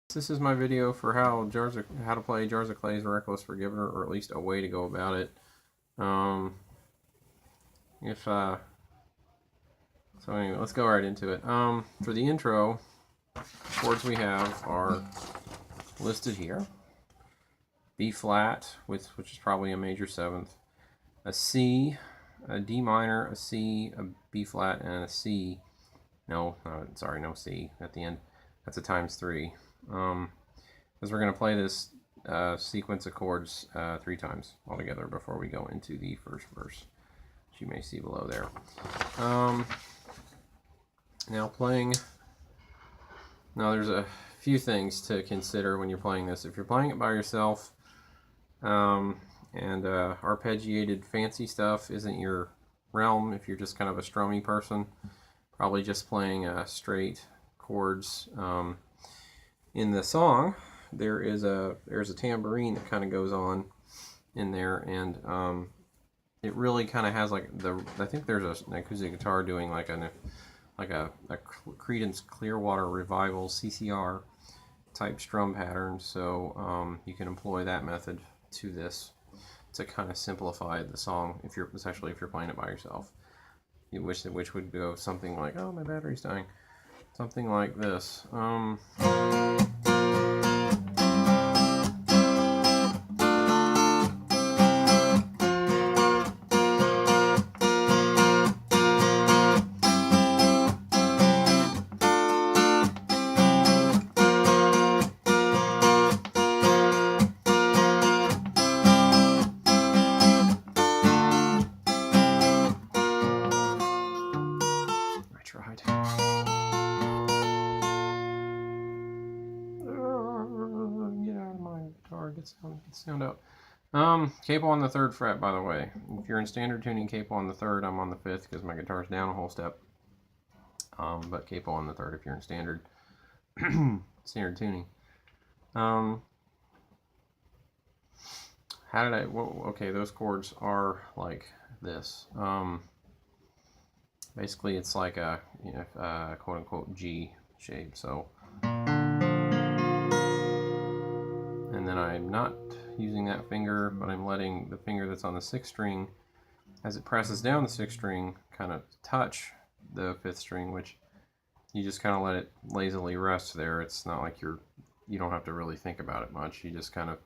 This is my video for how to play Jars of Clay's Reckless Forgiver, or at least a way to go about it. So anyway, let's go right into it. For the intro, chords we have are listed here. B flat, which is probably a major seventh, a C, a D minor, a C, a B flat, and a C. No C at the end. That's a times 3. Because we're going to play this sequence of chords 3 times altogether before we go into the first verse, which you may see below there. Now there's a few things to consider when you're playing this. If you're playing it by yourself, and arpeggiated fancy stuff isn't your realm, if you're just kind of a strummy person, probably just playing straight chords. In the song, there's a tambourine that kind of goes on in there, and it really kind of has like I think there's an acoustic guitar doing like a Creedence Clearwater Revival CCR type strum pattern. So you can employ that method to this to kind of simplify the song, especially if you're playing it by yourself. Which would go something like, oh, my battery's dying. Something like this. Get sound out. Capo on the 3rd fret, by the way. If you're in standard tuning, capo on the 3rd. I'm on the 5th because my guitar's down a whole step. But capo on the 3rd if you're in standard standard tuning. Okay, those chords are like this. Basically, it's like a quote unquote G shape. So. And then I'm not using that finger, but I'm letting the finger that's on the 6th string, as it presses down the 6th string, kind of touch the 5th string, which you just kind of let it lazily rest there. It's not like you don't have to really think about it much. You just kind of,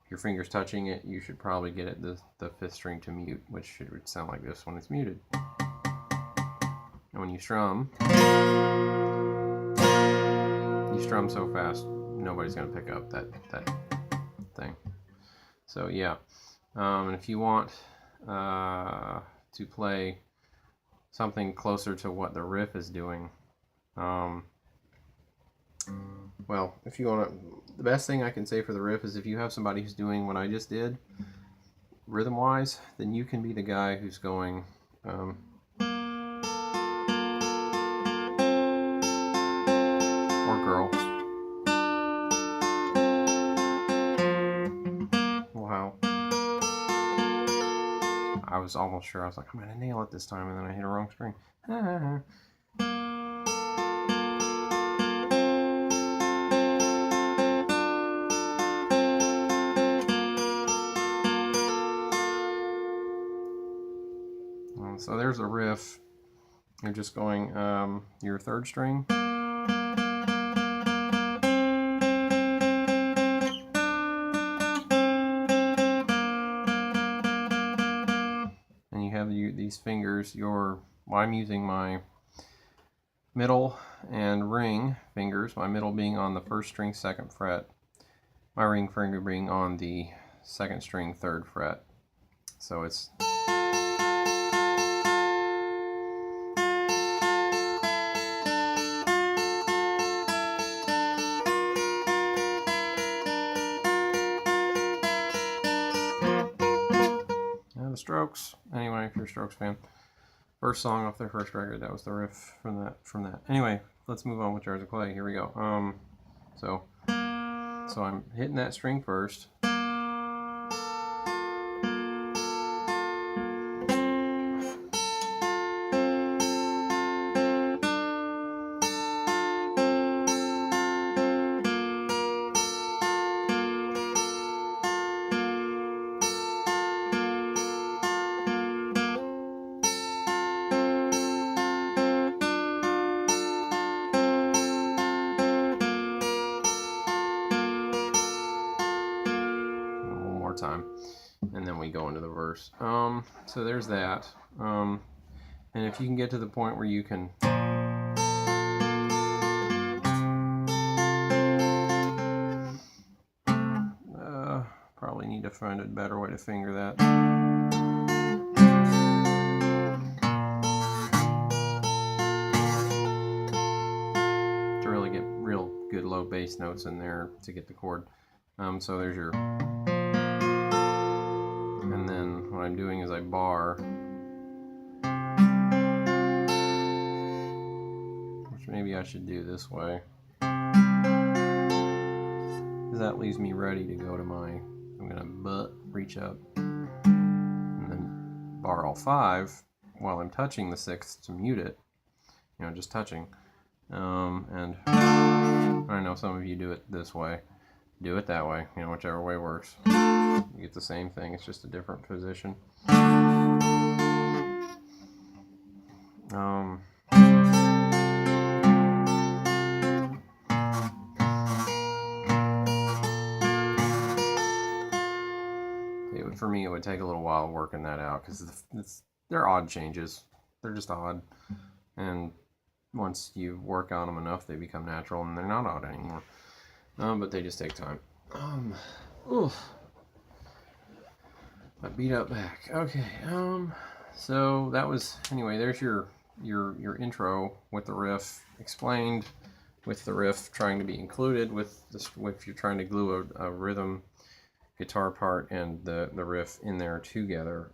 if your finger's touching it, you should probably get it the 5th string to mute, which should sound like this when it's muted. And when you strum so fast, nobody's going to pick up that thing. So yeah, and if you want to play something closer to what the riff is doing, well, if you want to, the best thing I can say for the riff is if you have somebody who's doing what I just did rhythm wise, then you can be the guy who's going or girl. I was almost sure. I was like, I'm going to nail it this time, and then I hit a wrong string. So there's a riff. You're just going your 3rd string. These fingers, I'm using my middle and ring fingers, my middle being on the 1st string 2nd fret, my ring finger being on the 2nd string 3rd fret. So it's the Strokes. Anyway, if you're a Strokes fan, first song off their first record, that was the riff from that. Anyway, let's move on with Jars of Clay. Here we go. So I'm hitting that string first. time, and then we go into the verse. So there's that. And if you can get to the point where you can probably need to find a better way to finger that. To really get real good low bass notes in there to get the chord. So there's your, and then what I'm doing is I bar, which maybe I should do this way, because that leaves me ready to go to my, I'm gonna reach up and then bar all 5 while I'm touching the 6th to mute it, you know, just touching. And I know some of you do it this way. Do it that way, you know, whichever way works. You get the same thing, it's just a different position. For me, it would take a little while working that out, because they're odd changes. They're just odd, and once you work on them enough, they become natural, and they're not odd anymore. But they just take time. I beat up back. Okay. So that was, anyway, there's your intro with the riff explained, with the riff trying to be included with this, if you're trying to glue a rhythm guitar part and the riff in there together.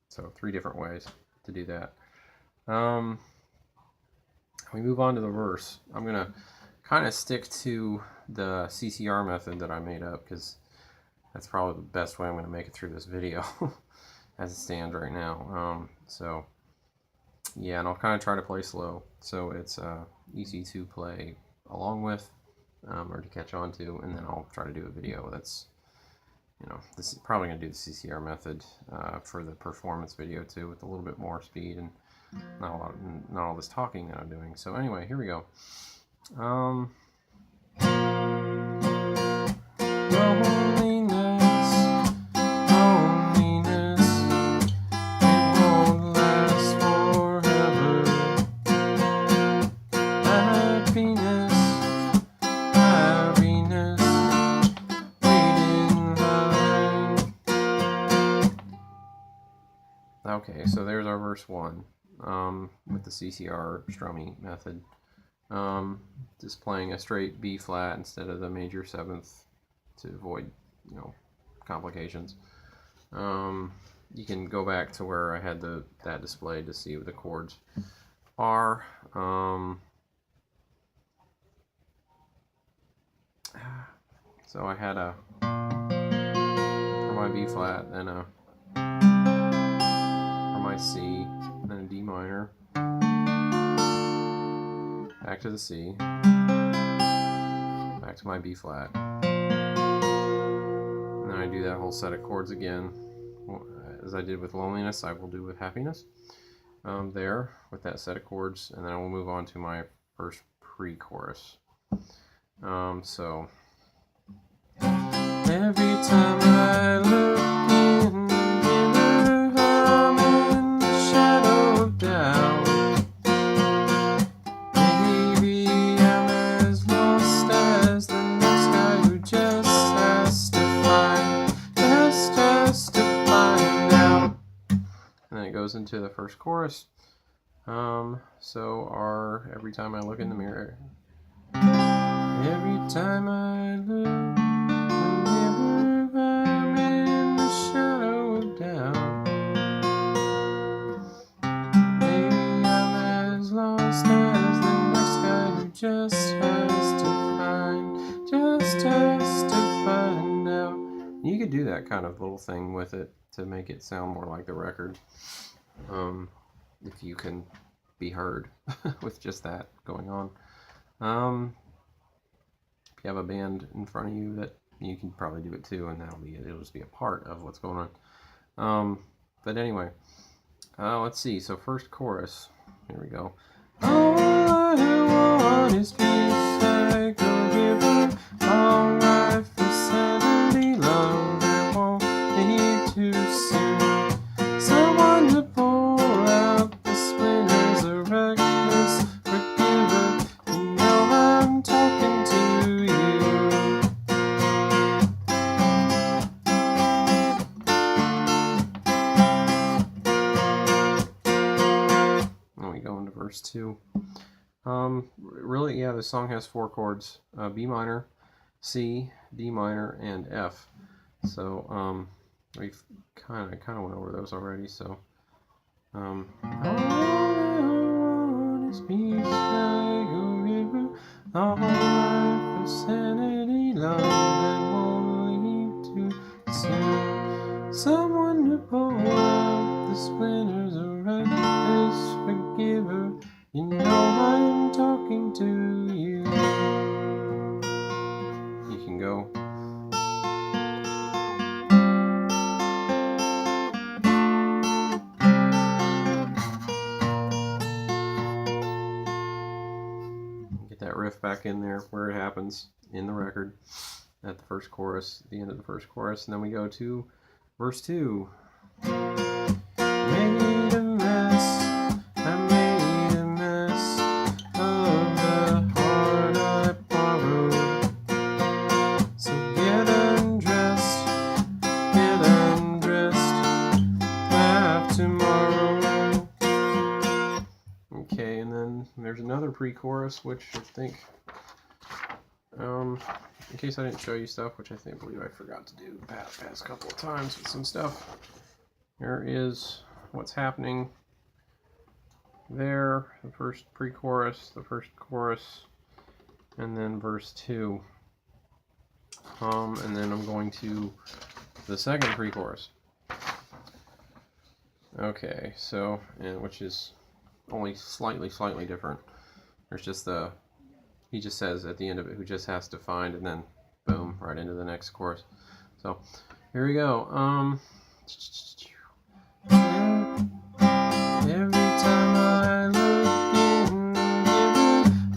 So 3 different ways to do that. We move on to the verse. I'm gonna kind of stick to the CCR method that I made up, because that's probably the best way I'm going to make it through this video as it stands right now. So yeah, and I'll kind of try to play slow, so it's easy to play along with, or to catch on to, and then I'll try to do a video that's, you know, this is probably going to do the CCR method for the performance video too, with a little bit more speed and not all this talking that I'm doing. So anyway, here we go. Loneliness, it won't last forever. Happiness, waiting line. Okay, so there's our verse 1 with the CCR strumming method. Just playing a straight B flat instead of the major 7th to avoid, you know, complications. You can go back to where I had that displayed to see what the chords are. So I had a, for my B flat, then a, for my C, then a D minor, back to the C, back to my B flat, and then I do that whole set of chords again. As I did with Loneliness, I will do with Happiness, there with that set of chords, and then I will move on to my first pre-chorus. So every time I look in the mirror, I'm in the shadow of doubt. Maybe I'm as lost as the next guy who just has to find out. And then it goes into the first chorus. So every time I look in the mirror, every time I look in the mirror, I'm in the shadow of doubt. Maybe I'm as lost as the next guy who just has to find out. You could do that kind of little thing with it to make it sound more like the record, if you can be heard with just that going on. If you have a band in front of you, that you can probably do it too, and it'll just be a part of what's going on. But anyway, let's see. So first chorus, here we go. All I want is peace, like a river, long life for sanity, love that won't 2. Really, yeah, this song has 4 chords: B minor, C, D minor, and F. So we've kind of went over those already. So all I want is peace like a river, all life for sanity, love that won't leave to sin. Someone to pull out the splinters, a reckless forgiver. You know I'm talking to you. You can go. Get that riff back in there where it happens in the record at the first chorus, the end of the first chorus, and then we go to verse 2. Made a mess, I made a mess of the heart I borrowed. So get undressed, laugh tomorrow. Okay, and then there's another pre-chorus, which I think, in case I didn't show you stuff, which I believe I forgot to do the past couple of times with some stuff. There is what's happening there, the first pre-chorus, the first chorus, and then verse 2. And then I'm going to the second pre-chorus. Okay, so, and which is only slightly different. There's just he just says at the end of it who just has to find, and then boom, right into the next chorus. So here we go. Every time I look in,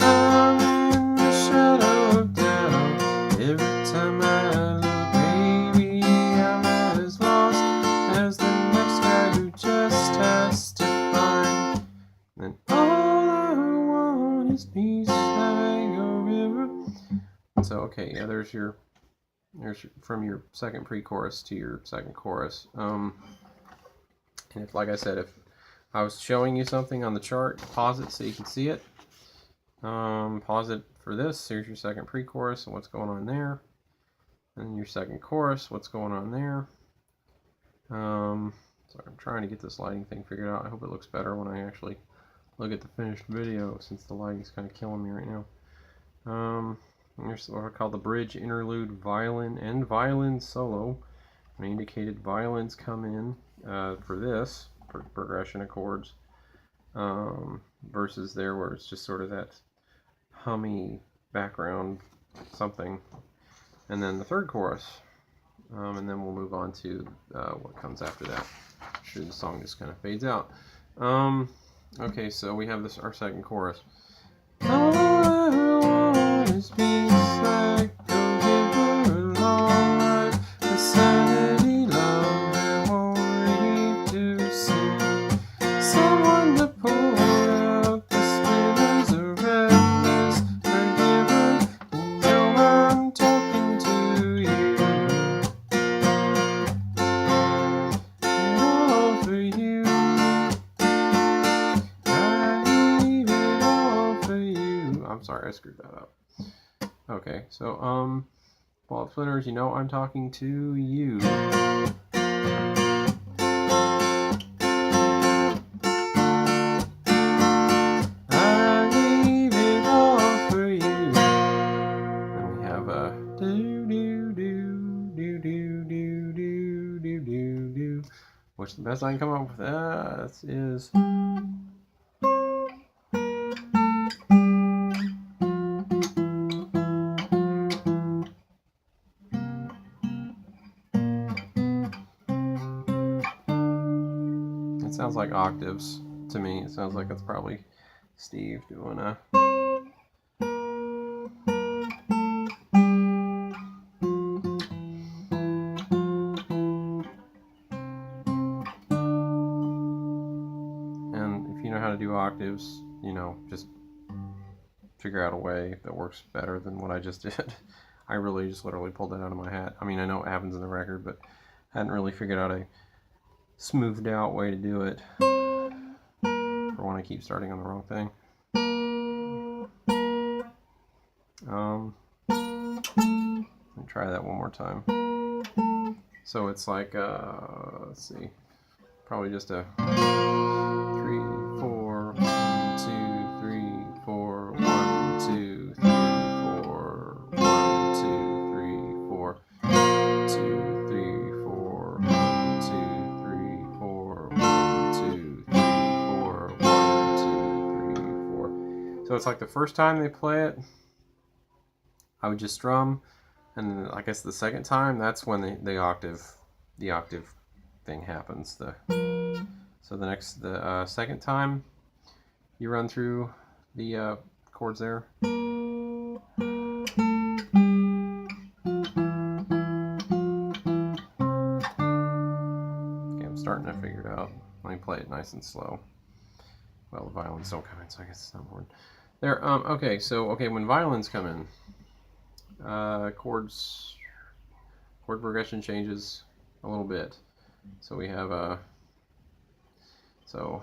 I'm in the shadow of doubt. Every time I look, baby, I'm as lost as the next guy who just has to find. And all I want is peace like a river. So okay, yeah, there's from your second pre-chorus to your second chorus. And if, like I said, if I was showing you something on the chart, pause it so you can see it. Pause it for this. Here's your second pre-chorus and what's going on there. And your second chorus, what's going on there. Sorry, I'm trying to get this lighting thing figured out. I hope it looks better when I actually look at the finished video, since the lighting's kind of killing me right now. Here's what I call the bridge, interlude, violin, and violin solo. And I indicated violins come in for this progression of chords, versus there where it's just sort of that hummy background something. And then the third chorus, and then we'll move on to what comes after that. I'm sure the song just kind of fades out. Okay, so we have our second chorus. All I want is peace like a river, long life, a sanity, love that won't lead to sin. Someone to pull out the splinters, a reckless forgiver. You know I'm talking to you. And all for you. I'm sorry, I screwed that up. Okay, so, ball of splinters, you know I'm talking to you. I leave it all for you. Then we have a do, which the best I can come up with is. It sounds like octaves to me. It sounds like it's probably Steve doing a. And if you know how to do octaves, you know, just figure out a way that works better than what I just did. I really just literally pulled that out of my hat. I mean, I know it happens in the record, but I hadn't really figured out a smoothed out way to do it for when I keep starting on the wrong thing. Let me try that one more time. So it's like, let's see, probably just a 3, 4, 1, 2, 3, 4, 1, 2, 3, 4, 1, 2, 3, 4, 2, 3, 4, 1, 2, 3, 4, 1, 2, 3, 4, 1, 2, 3, 4. So it's like the first time they play it, I would just strum, and then I guess the second time, that's when the octave thing happens. So the second time you run through the chords there. Okay, I'm starting to figure it out. Let me play it nice and slow. Well, the violins don't come in, so I guess it's not important. There. Okay. So when violins come in, chord progression changes a little bit. So we have so.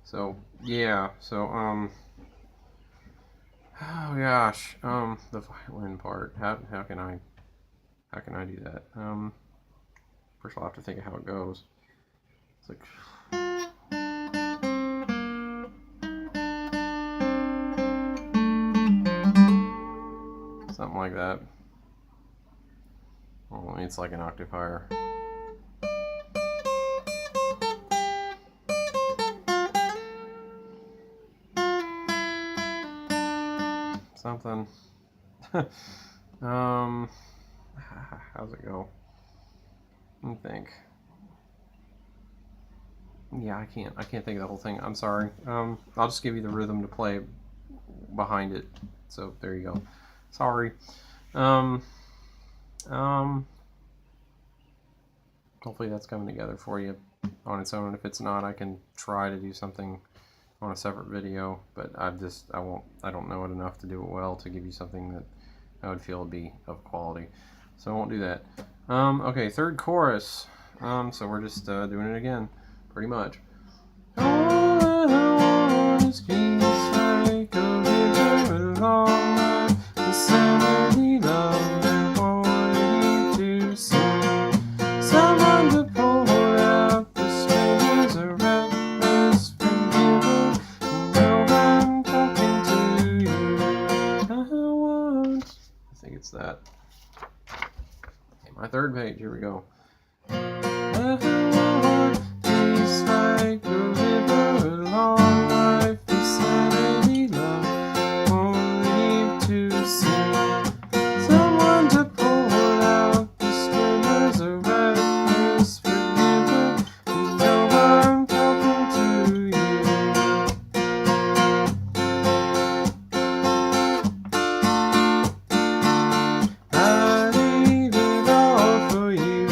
So yeah, so oh gosh, the violin part. How can I do that? First I'll have to think of how it goes. It's like something like that. Well, it's like an octave higher. Something. How's it go? Let me think. Yeah, I can't think of the whole thing. I'm sorry. I'll just give you the rhythm to play behind it. So there you go. Sorry. Hopefully that's coming together for you on its own. If it's not, I can try to do something on a separate video, but I don't know it enough to do it well to give you something that I would feel would be of quality. So I won't do that. Okay, third chorus. So we're just doing it again, pretty much. All I want is peace, like a river along the sandy love, and want you to sing. Someone to pull out the strings, a reckless forgiver. Now I'm talking to you. I think it's that. Okay, my third page. Here we go. Peace like a river along life, the sanity love won't leave to sing. Someone to pull out the strings, a reckless forgiver. You know I'm talking to you. I leave it all for you.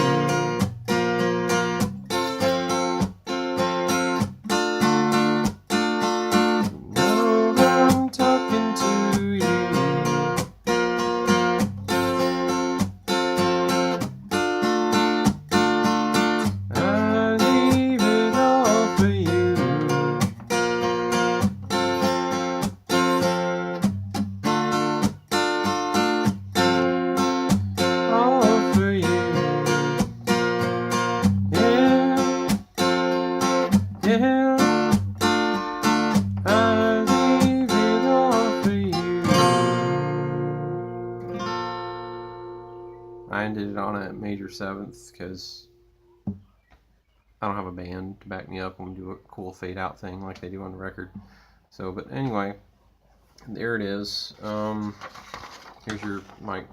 I ended it on a major seventh because I don't have a band to back me up when we do a cool fade out thing like they do on the record. So, but anyway, there it is. Here's your mic.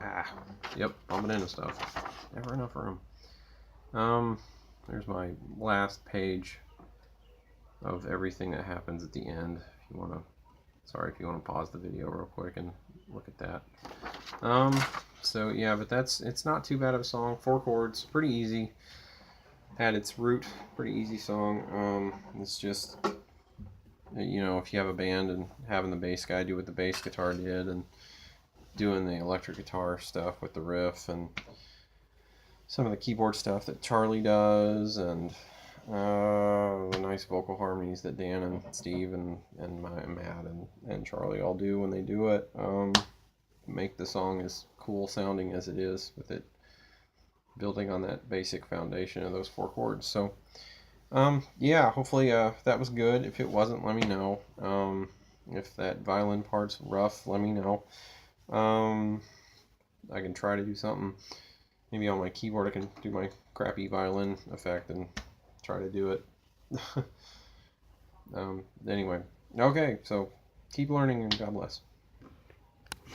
Yep, bumping into stuff. Never enough room. There's my last page of everything that happens at the end. If you want to, if you want to pause the video real quick and look at that. So yeah, but it's not too bad of a song. 4 chords, pretty easy. at its root, pretty easy song. It's just, you know, if you have a band and having the bass guy do what the bass guitar did, and doing the electric guitar stuff with the riff, and some of the keyboard stuff that Charlie does, and the nice vocal harmonies that Dan and Steve and Matt and Charlie all do when they do it, make the song as cool sounding as it is, with it building on that basic foundation of those 4 chords. So yeah, hopefully that was good. If it wasn't, let me know. If that violin part's rough, let me know. I can try to do something. Maybe on my keyboard I can do my crappy violin effect and try to do it. Anyway, okay, so keep learning and God bless.